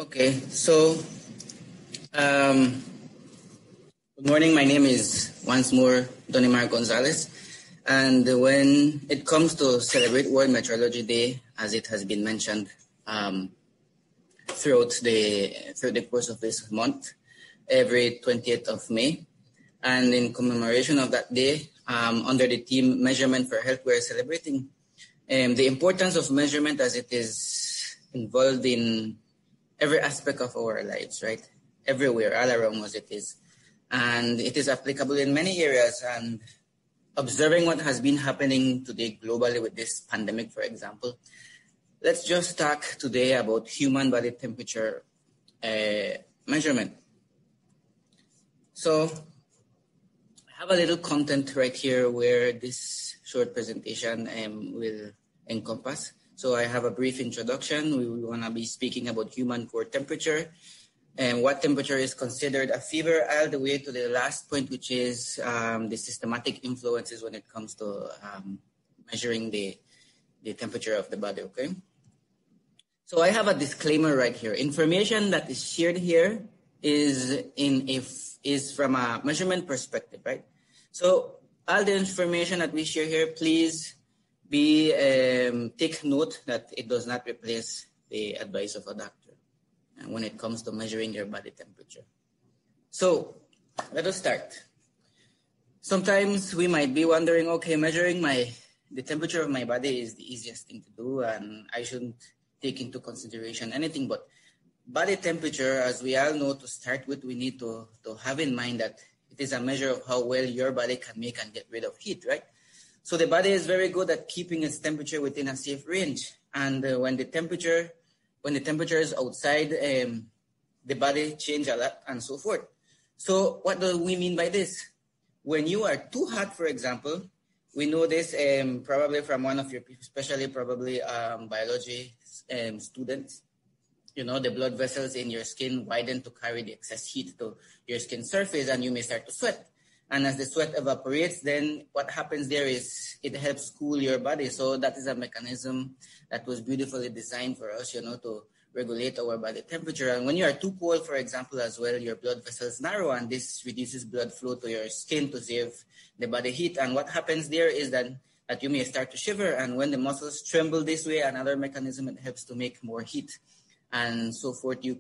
Okay, so good morning. My name is once more Dony Gonzalez, and when it comes to celebrate World Metrology Day, as it has been mentioned throughout the course of this month, every 20th of May, and in commemoration of that day, under the theme Measurement for Health, we're celebrating the importance of measurement as it is involved in every aspect of our lives, right? Everywhere, all around us it is. And it is applicable in many areas. And observing what has been happening today globally with this pandemic, for example, let's just talk today about human body temperature measurement. So I have a little content right here where this short presentation will encompass. So I have a brief introduction. We want to be speaking about human core temperature and what temperature is considered a fever, all the way to the last point, which is the systematic influences when it comes to measuring the temperature of the body, okay? So I have a disclaimer right here. Information that is shared here is from a measurement perspective, right? So all the information that we share here, please take note that it does not replace the advice of a doctor when it comes to measuring your body temperature. So let us start. Sometimes we might be wondering, okay, measuring the temperature of my body is the easiest thing to do, and I shouldn't take into consideration anything but body temperature. As we all know, to start with, we need to have in mind that it is a measure of how well your body can make and get rid of heat, right? So the body is very good at keeping its temperature within a safe range. And when the temperature is outside, the body changes a lot and so forth. So what do we mean by this? When you are too hot, for example, we know this probably from one of your, especially probably biology students. You know, the blood vessels in your skin widen to carry the excess heat to your skin surface, and you may start to sweat. And as the sweat evaporates, then what happens there is it helps cool your body. So that is a mechanism that was beautifully designed for us, you know, to regulate our body temperature. And when you are too cold, for example, as well, your blood vessels narrow, and this reduces blood flow to your skin to save the body heat. And what happens there is that you may start to shiver. And when the muscles tremble this way, another mechanism, it helps to make more heat. And so forth, your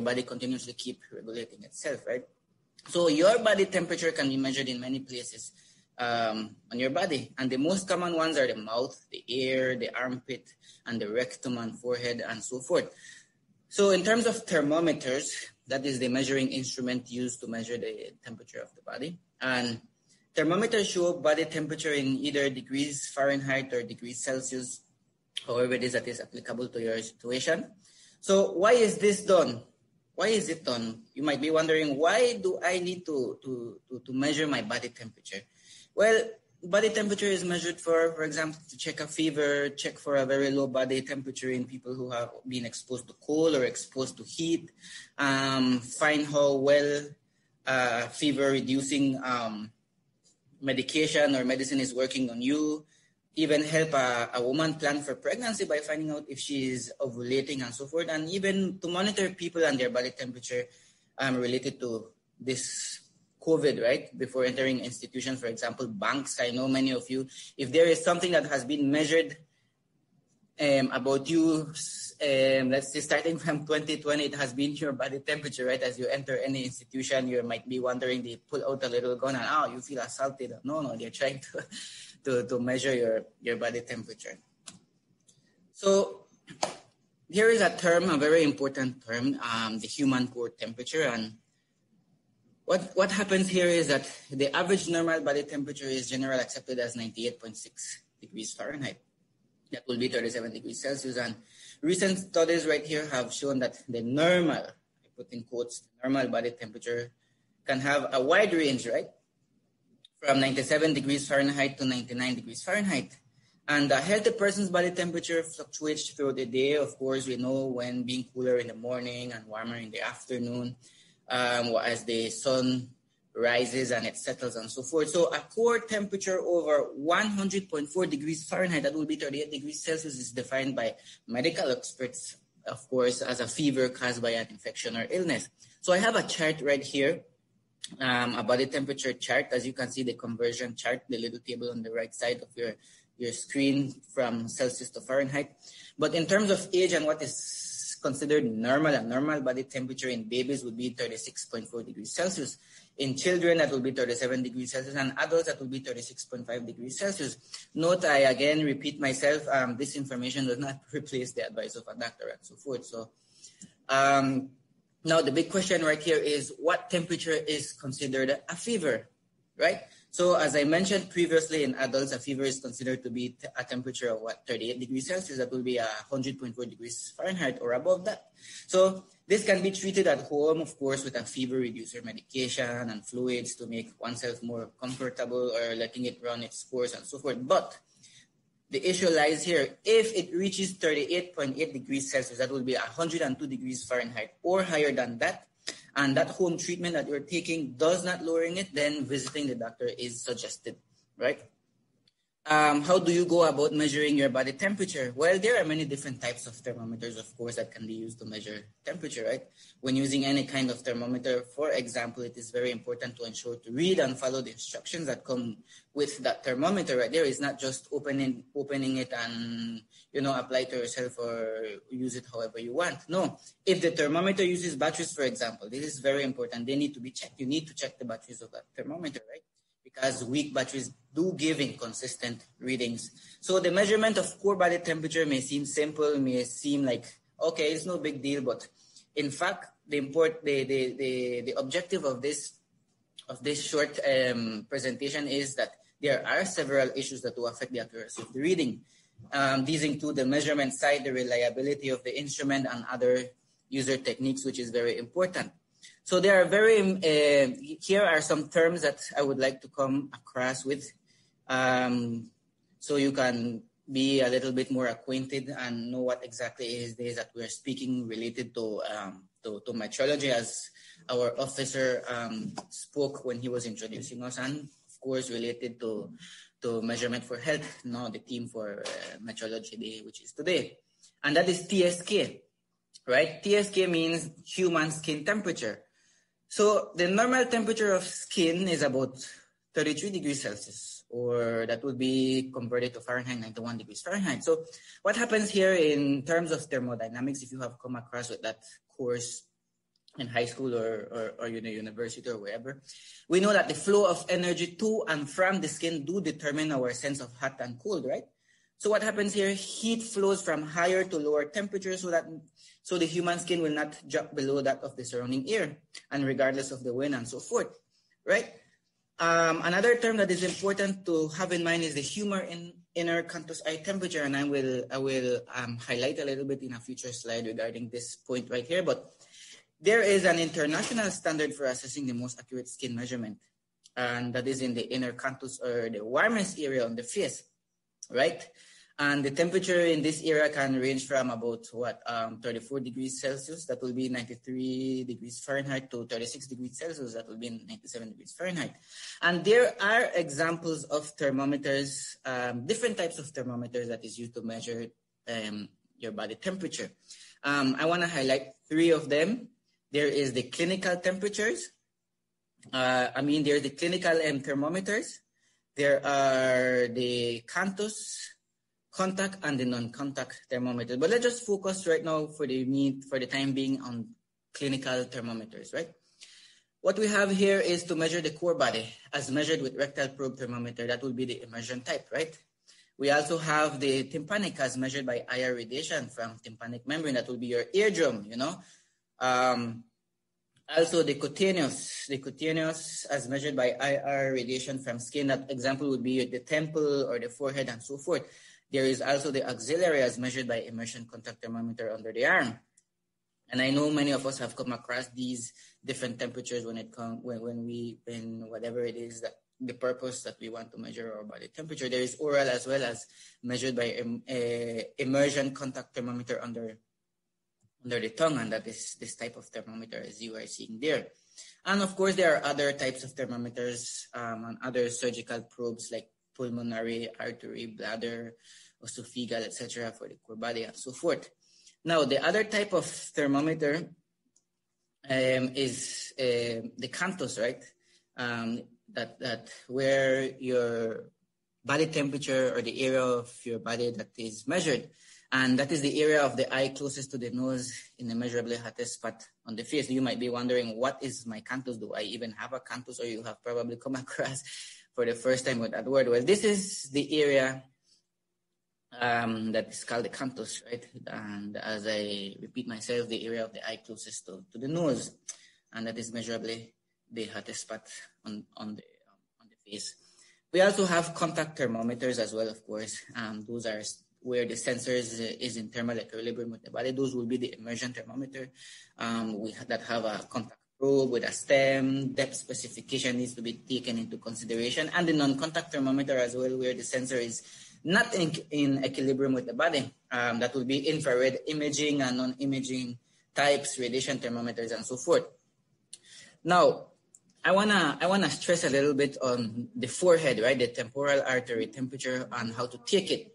body continuously keep regulating itself, right? So your body temperature can be measured in many places on your body. And the most common ones are the mouth, the ear, the armpit, and the rectum and forehead, and so forth. So in terms of thermometers, that is the measuring instrument used to measure the temperature of the body. And thermometers show body temperature in either degrees Fahrenheit or degrees Celsius, however it is that is applicable to your situation. So why is this done? Why is it done? You might be wondering, why do I need to measure my body temperature? Well, body temperature is measured for example, to check a fever, check for a very low body temperature in people who have been exposed to cold or exposed to heat, find how well fever-reducing medication or medicine is working on you, even help a woman plan for pregnancy by finding out if she is ovulating and so forth, and even to monitor people and their body temperature related to this COVID, right? Before entering institutions, for example, banks. I know many of you, if there is something that has been measured about you, let's say starting from 2020, it has been your body temperature, right? As you enter any institution, you might be wondering, they pull out a little gun and, you feel assaulted. No, they're trying to measure your body temperature. So here is a term, a very important term, the human core temperature. And what happens here is that the average normal body temperature is generally accepted as 98.6 degrees Fahrenheit. That will be 37 degrees Celsius. And recent studies right here have shown that the normal, I put in quotes, normal body temperature can have a wide range, right? From 97 degrees Fahrenheit to 99 degrees Fahrenheit. And a healthy person's body temperature fluctuates throughout the day. Of course, we know when being cooler in the morning and warmer in the afternoon, as the sun rises and it settles and so forth. So a core temperature over 100.4 degrees Fahrenheit, that will be 38 degrees Celsius, is defined by medical experts of course, as a fever caused by an infection or illness. So I have a chart right here, a body temperature chart. As you can see, the conversion chart, the little table on the right side of your screen from Celsius to Fahrenheit. But in terms of age and what is considered normal, a normal body temperature in babies would be 36.4 degrees Celsius. In children, that will be 37 degrees Celsius, and adults, that will be 36.5 degrees Celsius. Note, I again repeat myself, this information does not replace the advice of a doctor and so forth. So now the big question right here is, what temperature is considered a fever, right? So as I mentioned previously, in adults, a fever is considered to be a temperature of 38 degrees Celsius. That will be 100.4 degrees Fahrenheit or above that. So this can be treated at home, of course, with a fever reducer medication and fluids to make oneself more comfortable, or letting it run its course and so forth. But the issue lies here. If it reaches 38.8 degrees Celsius, that will be 102 degrees Fahrenheit or higher than that, and that home treatment that you're taking does not lowering it, then visiting the doctor is suggested, right? How do you go about measuring your body temperature? Well, there are many different types of thermometers, of course, that can be used to measure temperature, right? When using any kind of thermometer, for example, it is very important to ensure to read and follow the instructions that come with that thermometer, right? There is not just opening it and, apply to yourself or use it however you want. No, if the thermometer uses batteries, for example, this is very important. They need to be checked. You need to check the batteries of that thermometer, right? Because weak batteries do give inconsistent readings. So the measurement of core body temperature may seem simple, may seem like, okay, it's no big deal, but in fact, the objective of this short presentation is that there are several issues that will affect the accuracy of the reading. These include the measurement side, the reliability of the instrument, and other user techniques, which is very important. So there are here are some terms that I would like to come across with, so you can be a little bit more acquainted and know what exactly is this that we're speaking related to metrology, as our officer spoke when he was introducing us, and of course related to measurement for health, the theme for Metrology Day, which is today, and that is TSK, right? TSK means human skin temperature. So the normal temperature of skin is about 33 degrees Celsius, or that would be converted to Fahrenheit, 91 degrees Fahrenheit. So what happens here in terms of thermodynamics, if you have come across with that course in high school or university or wherever, we know that the flow of energy to and from the skin do determine our sense of hot and cold, right? So what happens here, heat flows from higher to lower temperature so the human skin will not drop below that of the surrounding air, and regardless of the wind and so forth, right? Another term that is important to have in mind is the inner canthus eye temperature, and I will highlight a little bit in a future slide regarding this point right here. But there is an international standard for assessing the most accurate skin measurement, and that is in the inner canthus, or the warmest area on the face, right? And the temperature in this area can range from about 34 degrees Celsius, that will be 93 degrees Fahrenheit, to 36 degrees Celsius, that will be 97 degrees Fahrenheit. And there are examples of thermometers, different types of thermometers that is used to measure your body temperature. I want to highlight three of them. There is the clinical temperatures. There's the clinical thermometers. There are the canthus, contact, and the non-contact thermometer. But let's just focus right now for the time being on clinical thermometers, right? What we have here is to measure the core body as measured with rectal probe thermometer. That will be the immersion type, right? We also have the tympanic as measured by IR radiation from tympanic membrane. That will be your eardrum, Also the cutaneous as measured by IR radiation from skin. That example would be the temple or the forehead and so forth. There is also the axillary as measured by immersion contact thermometer under the arm. And I know many of us have come across these different temperatures when whatever it is that the purpose that we want to measure our body temperature. There is oral as well as measured by immersion contact thermometer under the tongue, and that is this type of thermometer as you are seeing there. And of course, there are other types of thermometers and other surgical probes like pulmonary, artery, bladder, esophageal, etc. for the core body and so forth. Now, the other type of thermometer is the cantus, right? That where your body temperature or the area of your body that is measured. And that is the area of the eye closest to the nose in the measurably hottest spot on the face. You might be wondering, what is my cantus? Do I even have a cantus? Or you have probably come across for the first time with that word. Well, this is the area that is called the cantus, right? And as I repeat myself, the area of the eye closest to the nose. And that is measurably the hottest spot on the face. We also have contact thermometers as well, of course. Those are where the sensor is in thermal equilibrium with the body. Those will be the immersion thermometer that have a contact probe with a stem. Depth specification needs to be taken into consideration. And the non-contact thermometer as well, where the sensor is not in equilibrium with the body. That will be infrared imaging and non-imaging types, radiation thermometers, and so forth. Now, I wanna stress a little bit on the forehead, right? The temporal artery temperature and how to take it.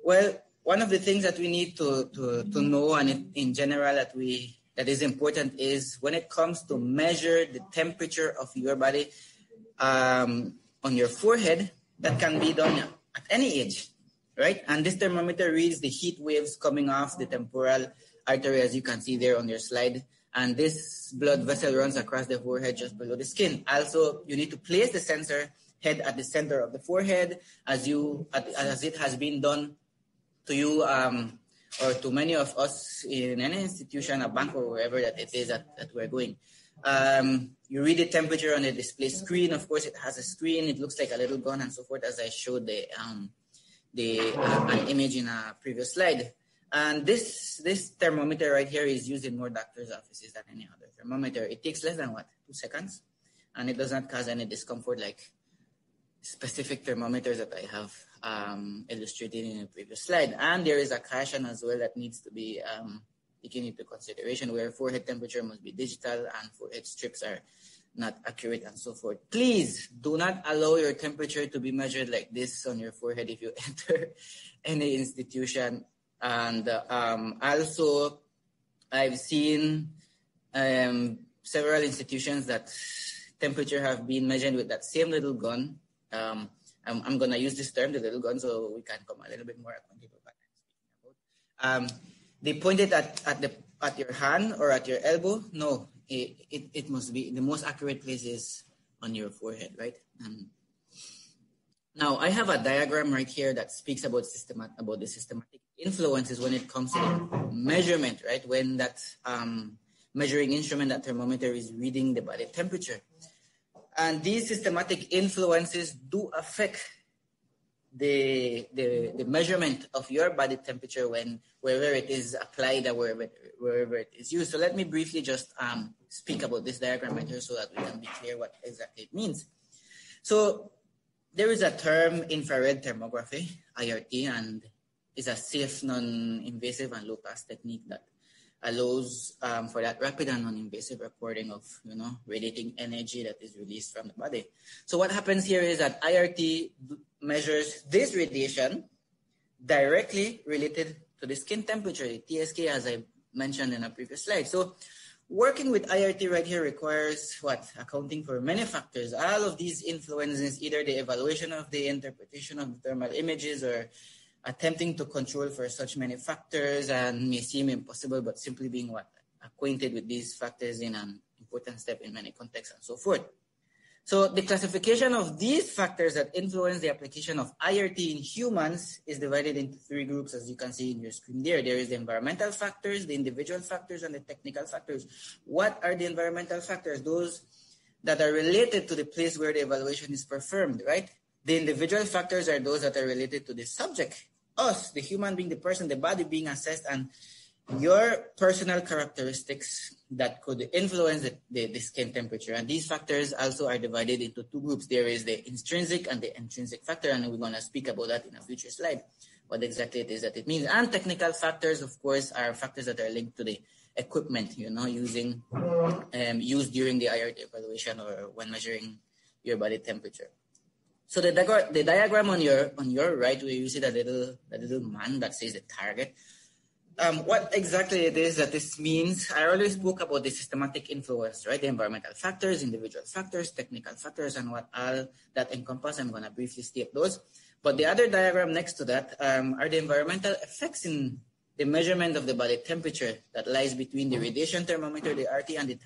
Well, one of the things that we need to know, and in general that is important, is when it comes to measure the temperature of your body on your forehead, that can be done at any age, right? And this thermometer reads the heat waves coming off the temporal artery, as you can see there on your slide. And this blood vessel runs across the forehead just below the skin. Also, you need to place the sensor head at the center of the forehead, as it has been done to you or to many of us in any institution, a bank, or wherever that it is that we're going. You read the temperature on the display screen. Of course, it has a screen. It looks like a little gun and so forth, as I showed an image in a previous slide. And this thermometer right here is used in more doctors' offices than any other thermometer. It takes less than 2 seconds, and it does not cause any discomfort like specific thermometers that I have illustrated in a previous slide. And there is a caution as well that needs to be taken into consideration, where forehead temperature must be digital and forehead strips are not accurate and so forth. Please do not allow your temperature to be measured like this on your forehead if you enter any institution. And also, I've seen several institutions that temperature have been measured with that same little gun. I'm going to use this term, the little gun, so we can come a little bit more acquainted with what I'm speaking about. They point it at your hand or at your elbow. No, it must be, the most accurate place is on your forehead, right? Now, I have a diagram right here that speaks about the systematic influences when it comes to the measurement, right? When that measuring instrument, that thermometer, is reading the body temperature. And these systematic influences do affect the measurement of your body temperature wherever it is applied or wherever it is used. So let me briefly just speak about this diagram right here so that we can be clear what exactly it means. So there is a term, infrared thermography, IRT, and is a safe, non-invasive, and low-pass technique that allows for that rapid and non-invasive recording of, radiating energy that is released from the body. So what happens here is that IRT measures this radiation directly related to the skin temperature, the TSK, as I mentioned in a previous slide. So working with IRT right here requires accounting for many factors. All of these influences, either the evaluation of the interpretation of the thermal images or attempting to control for such many factors, and may seem impossible, but simply being acquainted with these factors in an important step in many contexts and so forth. So the classification of these factors that influence the application of IRT in humans is divided into 3 groups, as you can see in your screen there. There is the environmental factors, the individual factors, and the technical factors. What are the environmental factors? Those that are related to the place where the evaluation is performed, right? The individual factors are those that are related to the subject, us, the human being, the person, the body being assessed, and your personal characteristics that could influence the skin temperature. And these factors also are divided into 2 groups. There is the intrinsic and the intrinsic factor, and we're going to speak about that in a future slide, what exactly it is that it means. And technical factors, of course, are factors that are linked to the equipment, used during the IRT evaluation or when measuring your body temperature. So the diagram on your right, where you see that little man that says the target, What exactly it is that this means, I already spoke about the systematic influence, right? The environmental factors, individual factors, technical factors, and what all that encompass. I'm going to briefly state those. But the other diagram next to that are the environmental effects in the measurement of the body temperature that lies between the radiation thermometer, the RT, and the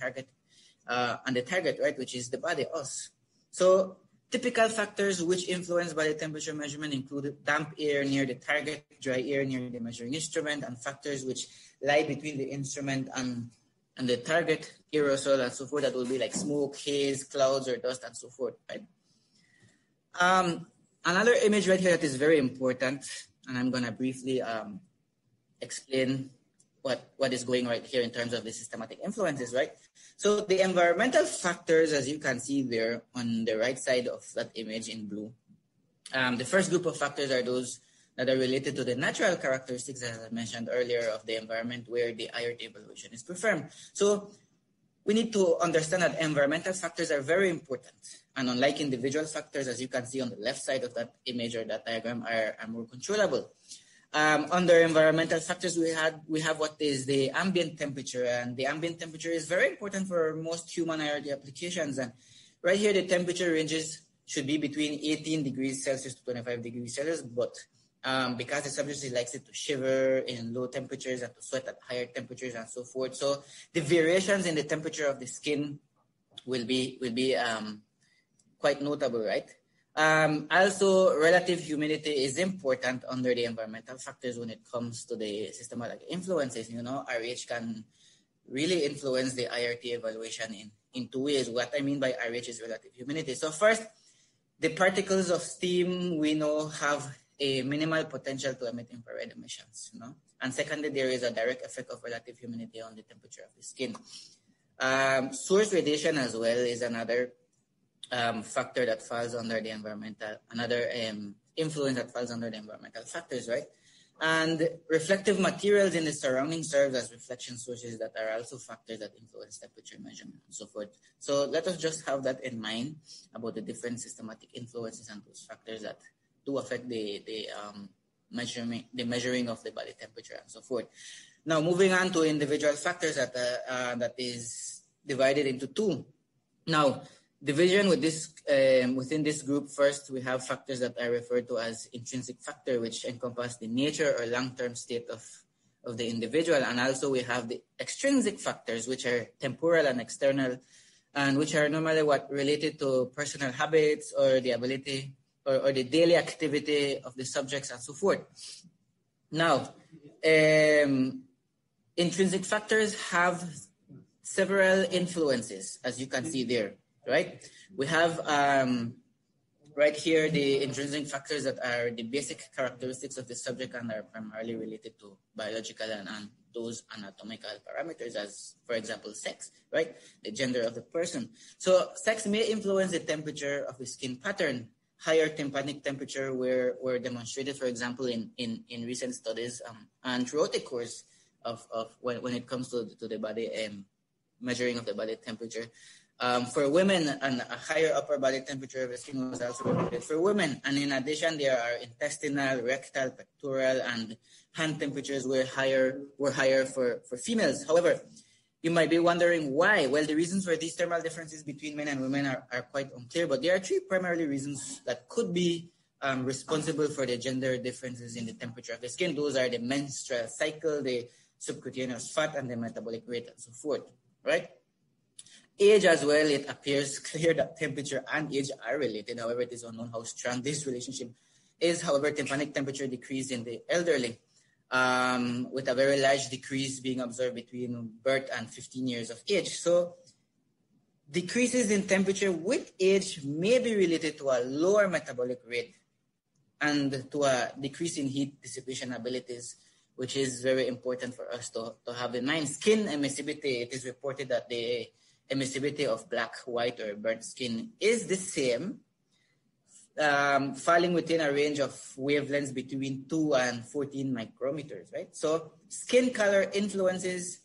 target, right, which is the body, us. So typical factors which influence body temperature measurement include damp air near the target, dry air near the measuring instrument, and factors which lie between the instrument and the target, aerosol, and so forth. That will be like smoke, haze, clouds, or dust, and so forth, right? Another image right here that is very important, and I'm going to briefly explain what is going right here in terms of the systematic influences, right? So the environmental factors, as you can see there on the right side of that image in blue, the first group of factors are those that are related to the natural characteristics, as I mentioned earlier, of the environment where the IRT evaluation is performed. So we need to understand that environmental factors are very important. And unlike individual factors, as you can see on the left side of that image or that diagram, are more controllable. Under environmental factors, we have what is the ambient temperature, and the ambient temperature is very important for most human IRT applications. And right here, the temperature ranges should be between 18 degrees Celsius to 25 degrees Celsius, but because the subject likes it to shiver in low temperatures and to sweat at higher temperatures and so forth, so the variations in the temperature of the skin will be quite notable, right? Also, relative humidity is important under the environmental factors when it comes to the systematic influences. You know, RH can really influence the IRT evaluation in two ways. What I mean by RH is relative humidity. So first, the particles of steam we know have a minimal potential to emit infrared emissions, you know? And secondly, there is a direct effect of relative humidity on the temperature of the skin. Source radiation as well is another factor that falls under the environmental, another influence that falls under the environmental factors, right? And reflective materials in the surrounding serve as reflection sources that are also factors that influence temperature measurement and so forth. So let us just have that in mind about the different systematic influences and those factors that do affect the measuring of the body temperature and so forth. Now, moving on to individual factors that is divided into two. Now, division with this within this group, first we have factors that are referred to as intrinsic factor, which encompass the nature or long-term state of the individual, and also we have the extrinsic factors, which are temporal and external, and which are normally what related to personal habits or the ability or the daily activity of the subjects and so forth. Now, intrinsic factors have several influences, as you can see there. Right? We have right here the intrinsic factors that are the basic characteristics of the subject and are primarily related to biological and those anatomical parameters, as, for example, sex, right? The gender of the person. So sex may influence the temperature of the skin pattern. Higher tympanic temperature were demonstrated, for example, in recent studies and throughout the course of when it comes to the body measuring of the body temperature. For women, a higher upper body temperature of the skin was also reported for women. And in addition, there are intestinal, rectal, pectoral, and hand temperatures were higher for females. However, you might be wondering why. Well, the reasons for these thermal differences between men and women are quite unclear, but there are three primary reasons that could be responsible for the gender differences in the temperature of the skin. Those are the menstrual cycle, the subcutaneous fat, and the metabolic rate, and so forth, right? Age as well, it appears clear that temperature and age are related. However, it is unknown how strong this relationship is. However, tympanic temperature decreased in the elderly, with a very large decrease being observed between birth and 15 years of age. So decreases in temperature with age may be related to a lower metabolic rate and to a decrease in heat dissipation abilities, which is very important for us to have in mind. Skin emissivity, it is reported that the emissivity of black, white, or burnt skin is the same, falling within a range of wavelengths between 2 and 14 micrometers, right? So skin color influences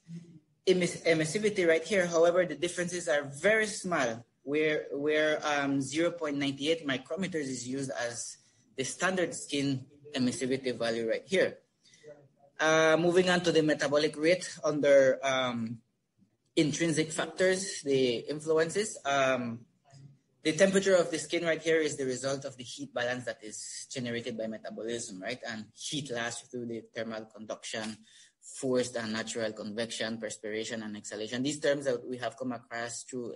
emissivity right here. However, the differences are very small, where 0.98 micrometers is used as the standard skin emissivity value right here. Moving on to the metabolic rate under intrinsic factors, the influences. The temperature of the skin right here is the result of the heat balance that is generated by metabolism, right? And heat lasts through the thermal conduction, forced and natural convection, perspiration, and exhalation. These terms that we have come across through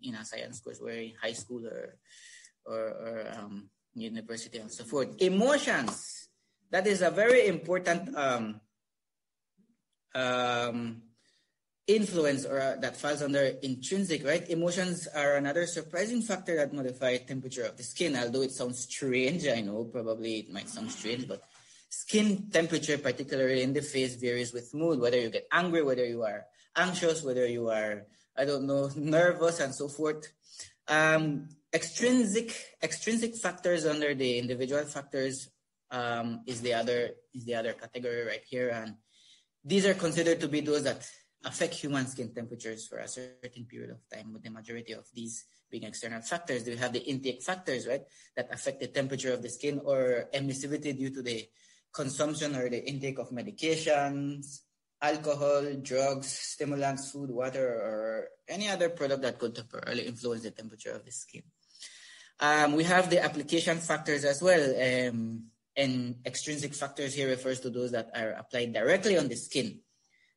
in a science course, where in high school or university and so forth. Emotions. That is a very important influence, or that falls under intrinsic, right? Emotions are another surprising factor that modify temperature of the skin. Although it sounds strange, I know probably it might sound strange, but skin temperature, particularly in the face, varies with mood, whether you get angry, whether you are anxious, whether you are, I don't know, nervous, and so forth. Extrinsic factors under the individual factors is the other category right here, and these are considered to be those that affect human skin temperatures for a certain period of time, with the majority of these being external factors. We have the intake factors, right, that affect the temperature of the skin, or emissivity due to the consumption or the intake of medications, alcohol, drugs, stimulants, food, water, or any other product that could temporarily influence the temperature of the skin. We have the application factors as well, and extrinsic factors here refers to those that are applied directly on the skin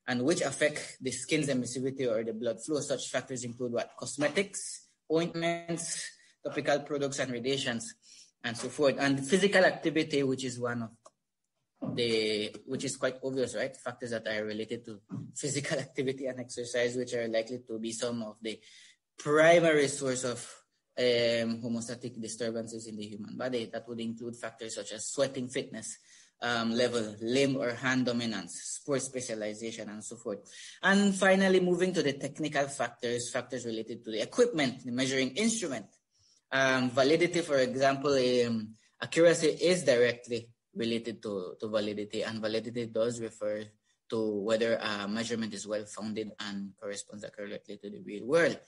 and which affect the skin's emissivity or the blood flow. Such factors include what? Cosmetics, ointments, topical products, and radiations, and so forth. And physical activity, which is quite obvious, right? Factors that are related to physical activity and exercise, which are likely to be some of the primary source of homeostatic disturbances in the human body. That would include factors such as sweating, fitness level, limb or hand dominance, sport specialization, and so forth. And finally, moving to the technical factors related to the equipment, the measuring instrument. Validity, for example, accuracy is directly related to validity, and validity does refer to whether a measurement is well-founded and corresponds accurately to the real world.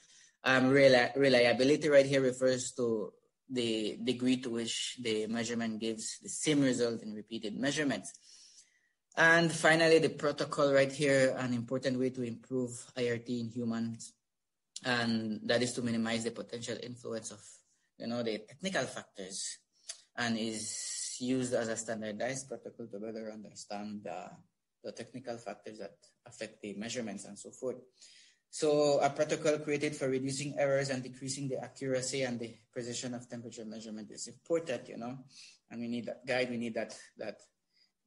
Reliability right here refers to the degree to which the measurement gives the same result in repeated measurements. And finally, the protocol right here, an important way to improve IRT in humans, and that is to minimize the potential influence of, the technical factors, and is used as a standardized protocol to better understand the technical factors that affect the measurements and so forth. So a protocol created for reducing errors and decreasing the accuracy and the precision of temperature measurement is important, and we need that guide, we need that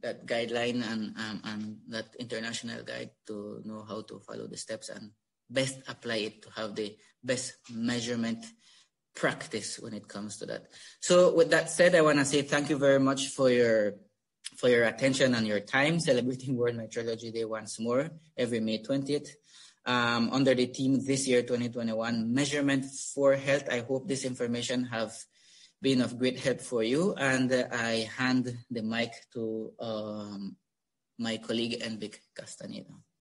guideline and that international guide to know how to follow the steps and best apply it to have the best measurement practice when it comes to that. So with that said, I want to say thank you very much for your attention and your time, celebrating World Metrology Day once more every May 20th. Under the theme this year, 2021, Measurement for Health. I hope this information have been of great help for you. And I hand the mic to my colleague, Enrique Castaneda.